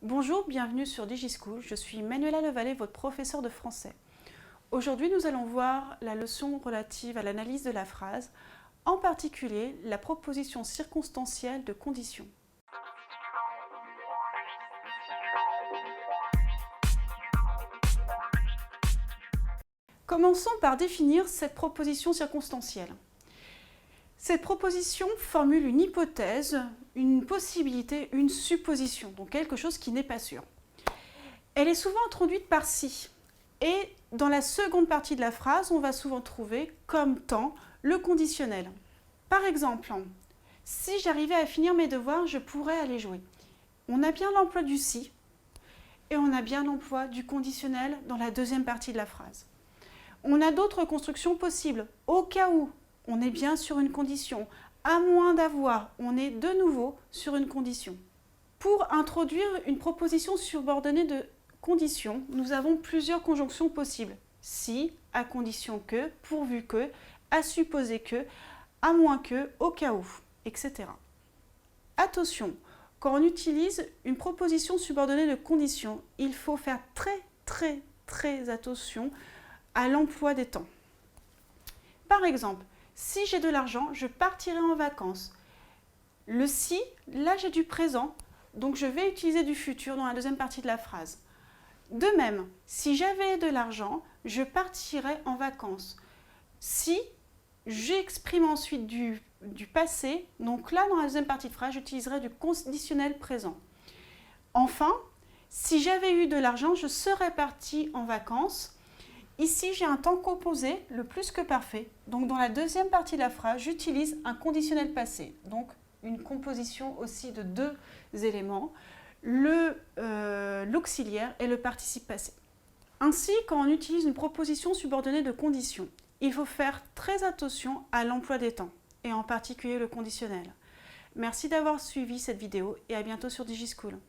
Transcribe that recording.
Bonjour, bienvenue sur DigiSchool, je suis Manuela Levalet, votre professeur de français. Aujourd'hui, nous allons voir la leçon relative à l'analyse de la phrase, en particulier la proposition circonstancielle de condition. Commençons par définir cette proposition circonstancielle. Cette proposition formule une hypothèse, une possibilité, une supposition, donc quelque chose qui n'est pas sûr. Elle est souvent introduite par si. Et dans la seconde partie de la phrase, on va souvent trouver comme temps le conditionnel. Par exemple, si j'arrivais à finir mes devoirs, je pourrais aller jouer. On a bien l'emploi du si et on a bien l'emploi du conditionnel dans la deuxième partie de la phrase. On a d'autres constructions possibles. Au cas où, on est bien sur une condition. À moins d'avoir, on est de nouveau sur une condition. Pour introduire une proposition subordonnée de condition, nous avons plusieurs conjonctions possibles. Si, à condition que, pourvu que, à supposer que, à moins que, au cas où, etc. Attention, quand on utilise une proposition subordonnée de condition, il faut faire très attention à l'emploi des temps. Par exemple, si j'ai de l'argent, je partirai en vacances. Le si, là j'ai du présent, donc je vais utiliser du futur dans la deuxième partie de la phrase. De même, si j'avais de l'argent, je partirais en vacances. Si, j'exprime ensuite du passé, donc là dans la deuxième partie de phrase, j'utiliserai du conditionnel présent. Enfin, si j'avais eu de l'argent, je serais parti en vacances. Ici, j'ai un temps composé, le plus que parfait. Donc, dans la deuxième partie de la phrase, j'utilise un conditionnel passé. Donc, une composition aussi de deux éléments, l'auxiliaire et le participe passé. Ainsi, quand on utilise une proposition subordonnée de condition, il faut faire très attention à l'emploi des temps, et en particulier le conditionnel. Merci d'avoir suivi cette vidéo et à bientôt sur DigiSchool.